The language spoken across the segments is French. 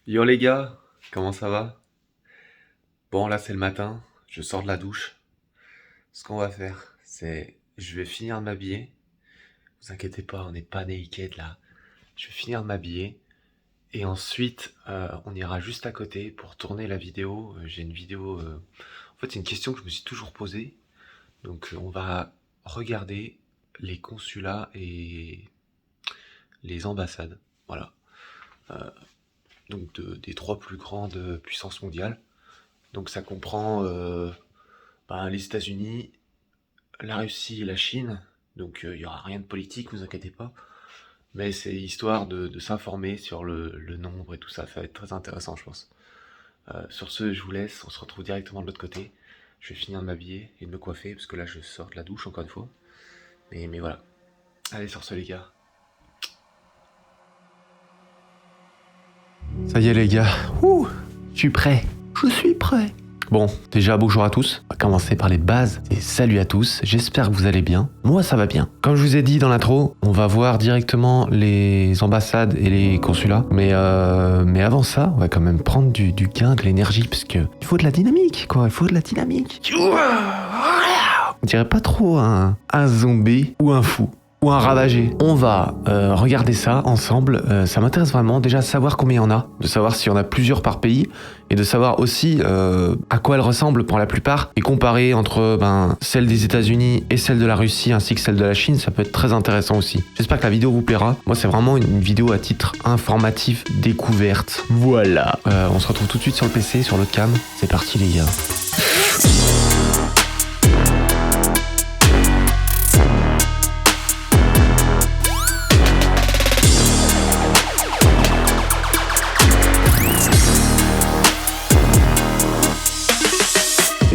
Yo les gars, comment ça va? Bon là c'est le matin, je sors de la douche. Ce qu'on va faire, c'est je vais finir de m'habiller. Vous inquiétez pas, on n'est pas naked là. Je vais finir de m'habiller et ensuite on ira juste à côté pour tourner la vidéo. J'ai une vidéo. En fait c'est une question que je me suis toujours posée. Donc on va regarder les consulats et les ambassades. Voilà. Euh, donc des trois plus grandes puissances mondiales. Donc ça comprend les États-Unis, la Russie et la Chine. Donc il n'y aura rien de politique, vous inquiétez pas. Mais c'est histoire de s'informer sur le nombre et tout ça. Ça va être très intéressant, je pense. Sur ce, je vous laisse. On se retrouve directement de l'autre côté. Je vais finir de m'habiller et de me coiffer parce que là, je sors de la douche encore une fois. Mais voilà. Allez, sur ce, les gars. Ça y est, les gars. Ouh, je suis prêt. Je suis prêt. Bon, déjà bonjour à tous, on va commencer par les bases et salut à tous, j'espère que vous allez bien, moi ça va bien. Comme je vous ai dit dans l'intro, on va voir directement les ambassades et les consulats, mais avant ça, on va quand même prendre du gain, de l'énergie, parce que il faut de la dynamique, quoi, il faut de la dynamique. On dirait pas trop un zombie ou un fou. Ou un ravagé. On va regarder ça ensemble. Ça m'intéresse vraiment déjà de savoir combien il y en a, de savoir s'il y en a plusieurs par pays, et de savoir aussi à quoi elles ressemblent pour la plupart, et comparer entre celle des États-Unis et celle de la Russie ainsi que celle de la Chine, ça peut être très intéressant aussi. J'espère que la vidéo vous plaira. Moi, c'est vraiment une vidéo à titre informatif, découverte. Voilà. On se retrouve tout de suite sur le PC, sur le cam. C'est parti les gars.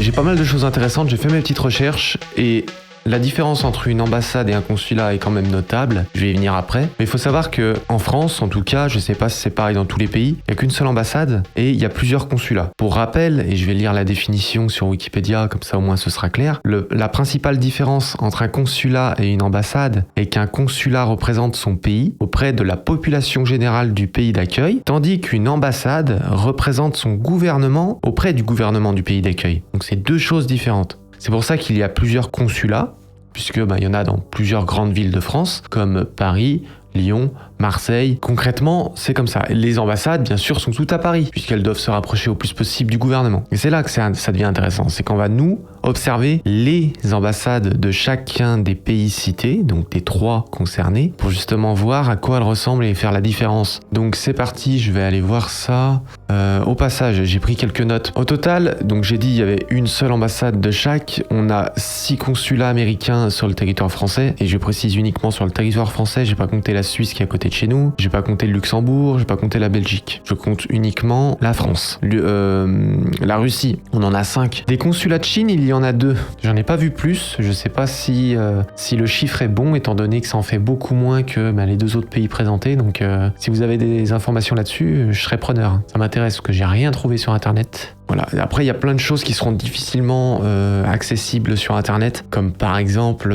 J'ai pas mal de choses intéressantes, j'ai fait mes petites recherches et la différence entre une ambassade et un consulat est quand même notable, je vais y venir après. Mais il faut savoir que en France, en tout cas, je sais pas si c'est pareil dans tous les pays, il n'y a qu'une seule ambassade et il y a plusieurs consulats. Pour rappel, et je vais lire la définition sur Wikipédia, comme ça au moins ce sera clair, la principale différence entre un consulat et une ambassade est qu'un consulat représente son pays auprès de la population générale du pays d'accueil, tandis qu'une ambassade représente son gouvernement auprès du gouvernement du pays d'accueil. Donc c'est deux choses différentes. C'est pour ça qu'il y a plusieurs consulats, puisque il y en a dans plusieurs grandes villes de France, comme Paris, Lyon, Marseille. Concrètement, c'est comme ça. Les ambassades, bien sûr, sont toutes à Paris, puisqu'elles doivent se rapprocher au plus possible du gouvernement. Et c'est là que ça devient intéressant. C'est qu'on va, nous, observer les ambassades de chacun des pays cités, donc des trois concernés, pour justement voir à quoi elles ressemblent et faire la différence. Donc c'est parti, je vais aller voir ça. Au passage, j'ai pris quelques notes. Au total, donc j'ai dit il y avait une seule ambassade de chaque. On a 6 consulats américains sur le territoire français, et je précise uniquement sur le territoire français, j'ai pas compté la Suisse qui est à côté de chez nous, j'ai pas compté le Luxembourg, j'ai pas compté la Belgique. Je compte uniquement la France. La Russie, on en a 5. Des consulats de Chine, il y en a 2. J'en ai pas vu plus, je sais pas si le chiffre est bon, étant donné que ça en fait beaucoup moins que les 2 autres pays présentés, donc si vous avez des informations là-dessus, je serais preneur. Ça m'intéresse, parce que j'ai rien trouvé sur internet. Voilà. Après, il y a plein de choses qui seront difficilement accessibles sur internet, comme par exemple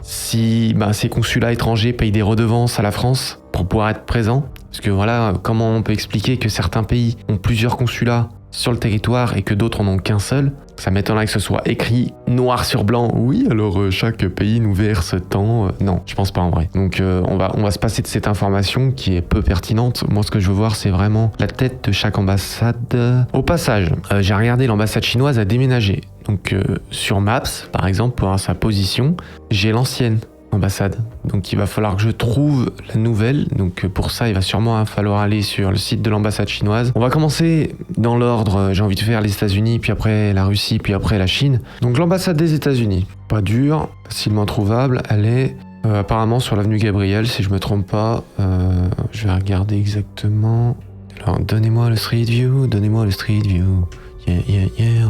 si ces consulats étrangers payent des redevances à la France pour pouvoir être présents. Parce que voilà, comment on peut expliquer que certains pays ont plusieurs consulats sur le territoire et que d'autres en ont qu'un seul? Ça m'étonnerait que ce soit écrit noir sur blanc. Oui, alors chaque pays nous verse tant. Non, je pense pas en vrai. Donc on va se passer de cette information qui est peu pertinente. Moi, ce que je veux voir, c'est vraiment la tête de chaque ambassade. Au passage, j'ai regardé l'ambassade chinoise a déménagé. Donc sur Maps, par exemple, pour avoir sa position, j'ai l'ancienne ambassade. Donc il va falloir que je trouve la nouvelle. Donc pour ça, il va sûrement falloir aller sur le site de l'ambassade chinoise. On va commencer dans l'ordre. J'ai envie de faire les États-Unis, puis après la Russie, puis après la Chine. Donc l'ambassade des États-Unis, pas dur, facilement trouvable. Elle est apparemment sur l'avenue Gabriel, si je me trompe pas. Je vais regarder exactement. Alors donnez-moi le Street View, donnez-moi le Street View. Yeah, yeah, yeah.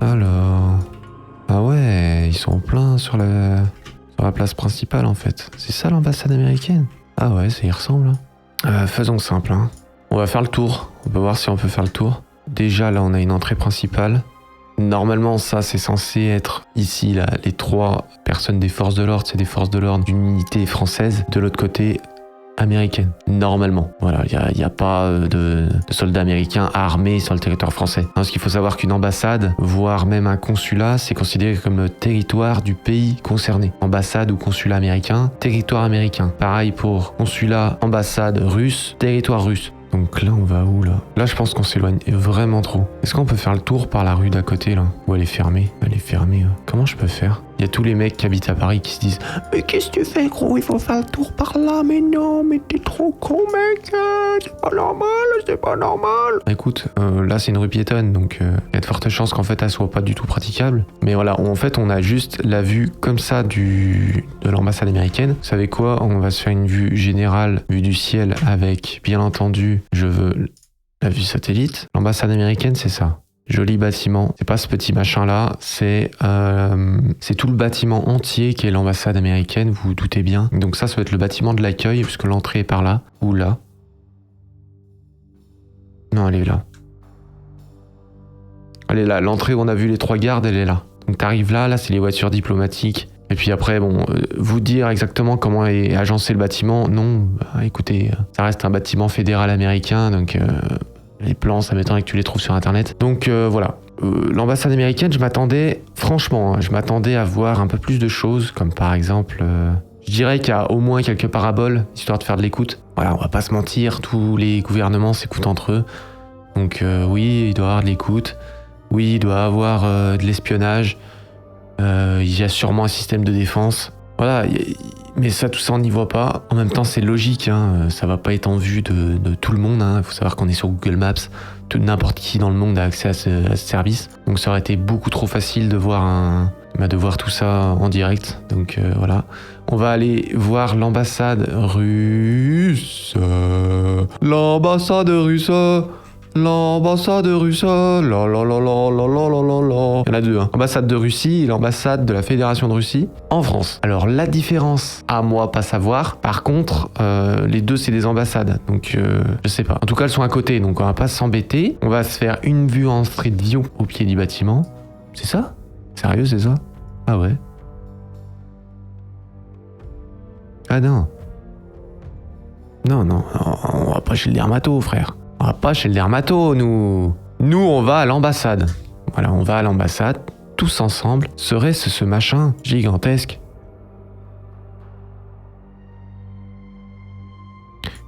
Alors. Ah ouais, ils sont plein sur la place principale en fait. C'est ça l'ambassade américaine? Ah ouais, ça y ressemble. Faisons simple. On va faire le tour. On peut voir si on peut faire le tour. Déjà là, on a une entrée principale. Normalement, ça c'est censé être ici là, les 3 personnes des forces de l'ordre. C'est des forces de l'ordre d'une unité française. De l'autre côté, américaine, normalement. Voilà, il n'y a pas de soldats américains armés sur le territoire français. Parce qu'il faut savoir qu'une ambassade, voire même un consulat, c'est considéré comme le territoire du pays concerné. Ambassade ou consulat américain, territoire américain. Pareil pour consulat, ambassade russe, territoire russe. Donc là, on va où, là? Là, je pense qu'on s'éloigne vraiment trop. Est-ce qu'on peut faire le tour par la rue d'à côté, là? Ou elle est fermée? Elle est fermée. Comment je peux faire? Il y a tous les mecs qui habitent à Paris qui se disent « Mais qu'est-ce que tu fais, gros? Il faut faire le tour par là. Mais non, mais t'es trop con, mec. C'est pas normal, c'est pas normal. » Écoute, là, c'est une rue piétonne, donc il y a de fortes chances qu'en fait, elle soit pas du tout praticable. Mais voilà, en fait, on a juste la vue comme ça de l'ambassade américaine. Vous savez quoi? On va se faire une vue générale, vue du ciel, avec, bien entendu, je veux la vue satellite. L'ambassade américaine, c'est ça. Joli bâtiment. C'est pas ce petit machin là, c'est tout le bâtiment entier qui est l'ambassade américaine, vous vous doutez bien. Donc ça va être le bâtiment de l'accueil, puisque l'entrée est par là. Ou là. Non, elle est là. Elle est là. L'entrée où on a vu les 3 gardes, elle est là. Donc t'arrives là c'est les voitures diplomatiques. Et puis après, bon, vous dire exactement comment est agencé le bâtiment, non, écoutez, ça reste un bâtiment fédéral américain, donc... les plans, ça m'étonnerait que tu les trouves sur internet. Donc voilà. L'ambassade américaine, je m'attendais à voir un peu plus de choses, comme par exemple, je dirais qu'il y a au moins quelques paraboles, histoire de faire de l'écoute. Voilà, on va pas se mentir, tous les gouvernements s'écoutent entre eux. Donc oui, il doit y avoir de l'écoute. Oui, il doit y avoir de l'espionnage. Il y a sûrement un système de défense. Voilà, mais ça, tout ça, on n'y voit pas. En même temps, c'est logique, hein, ça va pas être en vue de tout le monde. Il faut savoir qu'on est sur Google Maps. N'importe qui dans le monde a accès à ce service. Donc ça aurait été beaucoup trop facile de voir tout ça en direct. Donc voilà. On va aller voir l'ambassade russe. L'ambassade russe. L'ambassade russe, la la la la la la la la la. Il y en a 2, hein. L'ambassade de Russie et l'ambassade de la Fédération de Russie en France. Alors la différence, à moi pas savoir. Par contre, les deux c'est des ambassades, donc je sais pas. En tout cas, elles sont à côté, donc on va pas s'embêter. On va se faire une vue en street view au pied du bâtiment. C'est ça? Sérieux, c'est ça? Ah ouais. Ah non. Non, on va pas chez le dermato, frère. On va pas chez le dermato, nous. Nous, on va à l'ambassade. Voilà, on va à l'ambassade, tous ensemble. Serait-ce ce machin gigantesque?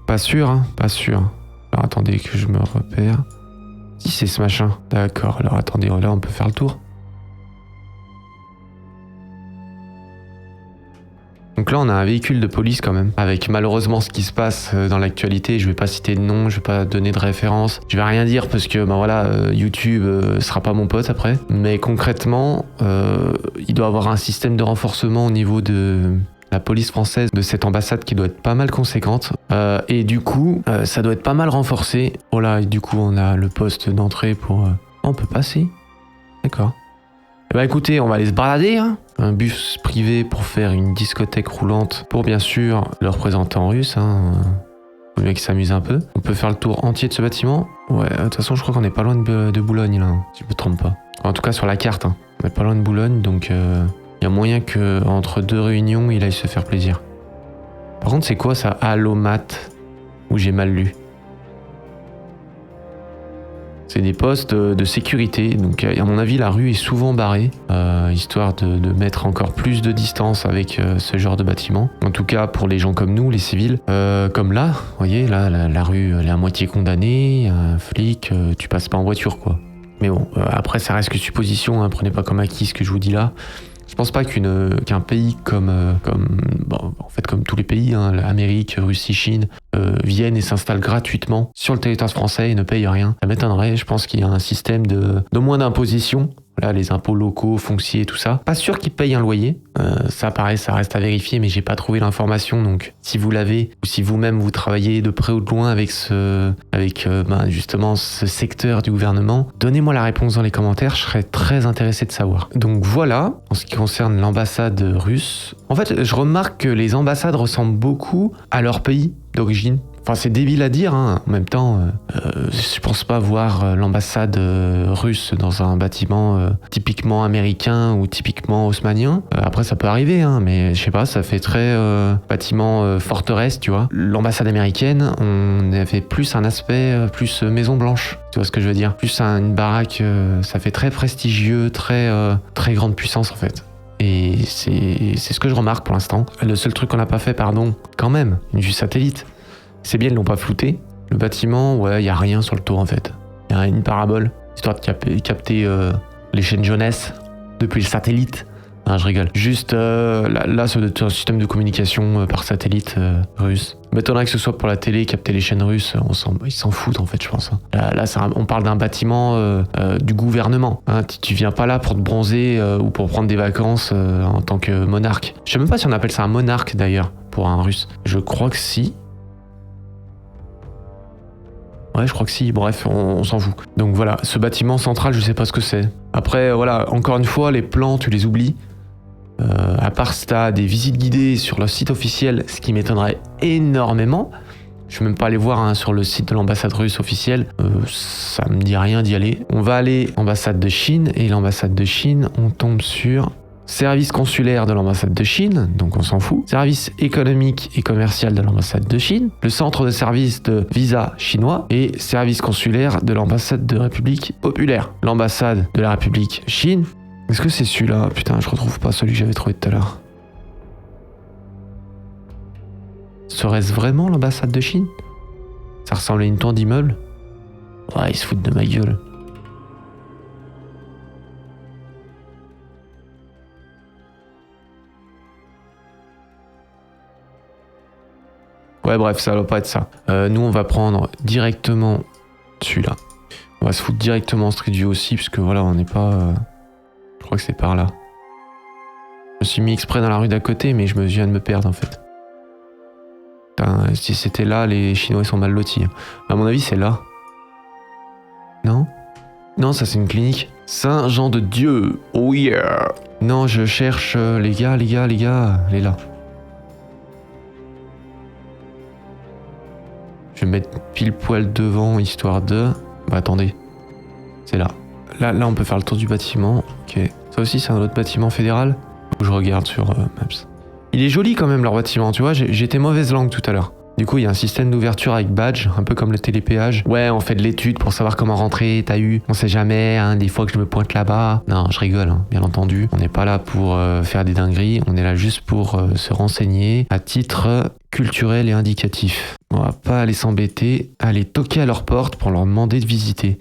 Pas sûr, hein, pas sûr. Alors attendez que je me repère. Si c'est ce machin. D'accord, alors attendez, là on peut faire le tour. Donc là, on a un véhicule de police quand même, avec malheureusement ce qui se passe dans l'actualité. Je vais pas citer de nom, je vais pas donner de référence. Je vais rien dire parce que, YouTube sera pas mon pote après. Mais concrètement, il doit avoir un système de renforcement au niveau de la police française de cette ambassade qui doit être pas mal conséquente. Et du coup, ça doit être pas mal renforcé. Oh là, et du coup, on a le poste d'entrée pour... on peut passer. D'accord. Eh ben écoutez, on va aller se balader, hein. Un bus privé pour faire une discothèque roulante pour bien sûr le représentant russe, hein. Faut bien qu'il s'amuse un peu. On peut faire le tour entier de ce bâtiment. Ouais, de toute façon je crois qu'on est pas loin de Boulogne là, si je me trompe pas. En tout cas sur la carte, hein. On est pas loin de Boulogne, donc y a moyen que entre 2 réunions il aille se faire plaisir. Par contre c'est quoi ça, Allomat? Ou j'ai mal lu? C'est des postes de sécurité, donc à mon avis la rue est souvent barrée, histoire de mettre encore plus de distance avec ce genre de bâtiment. En tout cas pour les gens comme nous, les civils, comme là, vous voyez, là la rue elle est à moitié condamnée, un flic, tu passes pas en voiture quoi. Mais bon, après ça reste que supposition, hein, prenez pas comme acquis ce que je vous dis là. Je pense pas qu'un pays comme tous les pays, hein, Amérique, Russie, Chine, viennent et s'installent gratuitement sur le territoire français et ne payent rien. Ça m'étonnerait, je pense qu'il y a un système d'au moins d'imposition. Voilà, les impôts locaux, fonciers, tout ça. Pas sûr qu'ils payent un loyer. Ça reste à vérifier, mais j'ai pas trouvé l'information. Donc, si vous l'avez, ou si vous-même vous travaillez de près ou de loin avec justement ce secteur du gouvernement, donnez-moi la réponse dans les commentaires. Je serais très intéressé de savoir. Donc voilà, en ce qui concerne l'ambassade russe. En fait, je remarque que les ambassades ressemblent beaucoup à leur pays d'origine. Enfin, c'est débile à dire, hein. En même temps, je pense pas voir l'ambassade russe dans un bâtiment typiquement américain ou typiquement haussmannien. Après, ça peut arriver, hein, mais je sais pas, ça fait très bâtiment forteresse, tu vois. L'ambassade américaine, on avait plus un aspect plus Maison Blanche. Tu vois ce que je veux dire? Plus une baraque, ça fait très prestigieux, très grande puissance en fait. Et c'est ce que je remarque pour l'instant. Le seul truc qu'on n'a pas fait, pardon, quand même, une vue satellite. C'est bien, ils l'ont pas flouté. Le bâtiment, ouais, y a rien sur le tour en fait. Y a une parabole, histoire de capter les chaînes jeunesse depuis le satellite. Non, je rigole. Juste là, c'est un système de communication par satellite russe. M'étonnerait que ce soit pour la télé, capter les chaînes russes. Ils s'en foutent en fait, je pense. Là, on parle d'un bâtiment du gouvernement. Hein. Tu viens pas là pour te bronzer ou pour prendre des vacances en tant que monarque. Je sais même pas si on appelle ça un monarque d'ailleurs pour un russe. Je crois que si. Ouais, je crois que si. Bref, on s'en fout. Donc voilà, ce bâtiment central, je sais pas ce que c'est. Après, voilà, encore une fois, les plans, tu les oublies. À part si t'as des visites guidées sur le site officiel, ce qui m'étonnerait énormément. Je vais même pas aller voir hein, sur le site de l'ambassade russe officielle. Ça me dit rien d'y aller. On va aller ambassade de Chine, et l'ambassade de Chine, on tombe sur service consulaire de l'ambassade de Chine, donc on s'en fout. Service économique et commercial de l'ambassade de Chine. Le centre de service de visa chinois et service consulaire de l'ambassade de République populaire. L'ambassade de la République Chine. Est-ce que c'est celui-là? Putain, je retrouve pas celui que j'avais trouvé tout à l'heure. Serait-ce vraiment l'ambassade de Chine? Ça ressemble à une tour d'immeuble? Ouais, ils se foutent de ma gueule. Ouais, bref, ça va pas être ça. Nous, on va prendre directement celui-là. On va se foutre directement en Street View aussi, parce que voilà, on n'est pas... Je crois que c'est par là. Je me suis mis exprès dans la rue d'à côté, mais je me viens de me perdre en fait. Putain, si c'était là, les Chinois ils sont mal lotis. À mon avis, c'est là. Non? Non, ça c'est une clinique. Saint-Jean-de-Dieu. Oh yeah. Non, je cherche les gars, elle est là. Je vais mettre pile poil devant, histoire de... Bah attendez. C'est là. Là, on peut faire le tour du bâtiment. Ok. Ça aussi, c'est un autre bâtiment fédéral. Faut que je regarde sur Maps. Il est joli quand même, leur bâtiment. Tu vois, j'étais mauvaise langue tout à l'heure. Du coup, il y a un système d'ouverture avec badge, un peu comme le télépéage. Ouais, on fait de l'étude pour savoir comment rentrer. T'as eu, on sait jamais, hein, des fois que je me pointe là-bas. Non, je rigole, hein, bien entendu. On n'est pas là pour faire des dingueries. On est là juste pour se renseigner à titre culturel et indicatif. On va pas aller s'embêter, aller toquer à leur porte pour leur demander de visiter.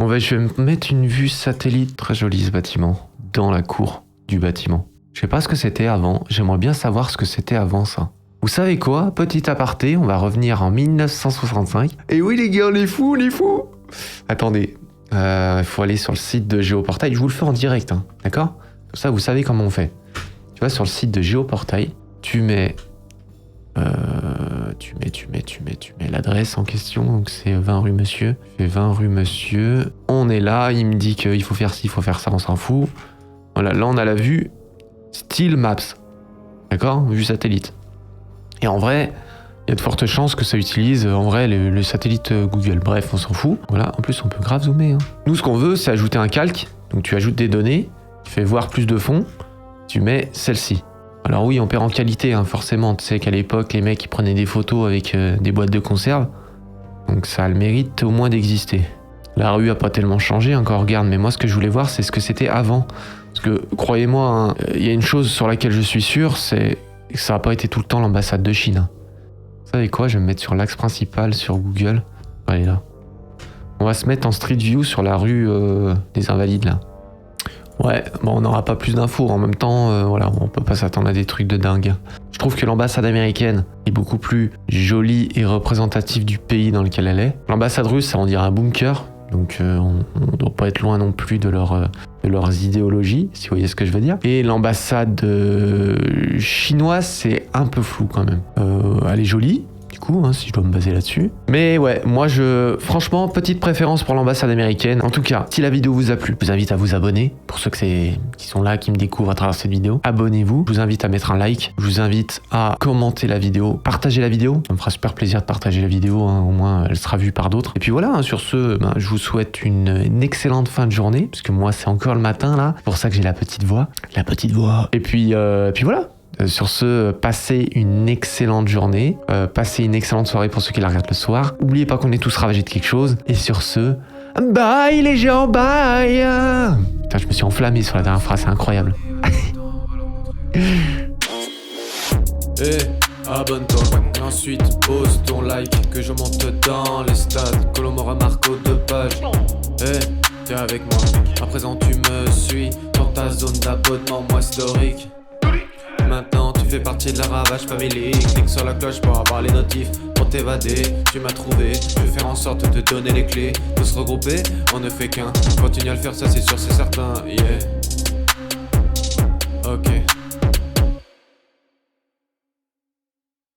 Je vais me mettre une vue satellite, très jolie ce bâtiment, dans la cour du bâtiment. Je sais pas ce que c'était avant, j'aimerais bien savoir ce que c'était avant ça. Vous savez quoi? Petit aparté, on va revenir en 1965. Et oui les gars, on est fous. Attendez, il faut aller sur le site de Géoportail, je vous le fais en direct, hein, d'accord? Comme ça vous savez comment on fait. Tu vas sur le site de Géoportail, tu mets l'adresse en question, donc c'est 20 rue Monsieur. Je fais 20 rue Monsieur. On est là, il me dit qu'il faut faire ci, il faut faire ça, on s'en fout. Voilà, là on a la vue Style Maps. D'accord? Vue satellite. Et en vrai, il y a de fortes chances que ça utilise en vrai le satellite Google. Bref, on s'en fout. Voilà, en plus on peut grave zoomer. Hein. Nous ce qu'on veut, c'est ajouter un calque. Donc tu ajoutes des données, tu fais voir plus de fonds, tu mets celle-ci. Alors oui, on perd en qualité, hein, forcément. Tu sais qu'à l'époque, les mecs ils prenaient des photos avec des boîtes de conserve. Donc ça a le mérite au moins d'exister. La rue a pas tellement changé, encore regarde, mais moi ce que je voulais voir, c'est ce que c'était avant. Parce que, croyez-moi, hein, y a une chose sur laquelle je suis sûr, c'est que ça n'a pas été tout le temps l'ambassade de Chine. Vous savez quoi, je vais me mettre sur l'axe principal sur Google. Allez là. On va se mettre en Street View sur la rue des Invalides là. Ouais, bon, on n'aura pas plus d'infos. En même temps, voilà, on peut pas s'attendre à des trucs de dingue. Je trouve que l'ambassade américaine est beaucoup plus jolie et représentative du pays dans lequel elle est. L'ambassade russe, ça on dirait un bunker. Donc on ne doit pas être loin non plus de leurs idéologies, si vous voyez ce que je veux dire. Et l'ambassade chinoise, c'est un peu flou quand même. Elle est jolie, coup, hein, si je dois me baser là-dessus. Mais ouais, moi franchement, petite préférence pour l'ambassade américaine. En tout cas, si la vidéo vous a plu, je vous invite à vous abonner. Pour ceux qui sont là, qui me découvrent à travers cette vidéo, abonnez-vous. Je vous invite à mettre un like. Je vous invite à commenter la vidéo, partager la vidéo. Ça me fera super plaisir de partager la vidéo, hein, au moins elle sera vue par d'autres. Et puis voilà, hein, sur ce, je vous souhaite une excellente fin de journée, parce que moi c'est encore le matin là, c'est pour ça que j'ai la petite voix. Et puis voilà. Sur ce, passez une excellente journée, passez une excellente soirée pour ceux qui la regardent le soir. N'oubliez pas qu'on est tous ravagés de quelque chose. Et sur ce, bye les gens, bye. Putain, je me suis enflammé sur la dernière phrase, c'est incroyable. Abonne-toi, et ensuite pose ton like, que je monte dans les stades, que l'on me remarque aux 2 pages. T'es avec moi, à présent tu me suis, dans ta zone d'abonnement, moi historique. Maintenant tu fais partie de la ravage family. Clique sur la cloche pour avoir les notifs. Pour t'évader, tu m'as trouvé. Je vais faire en sorte de te donner les clés. Tous regroupés, on ne fait qu'un. Continue à le faire, ça c'est sûr, c'est certain, yeah.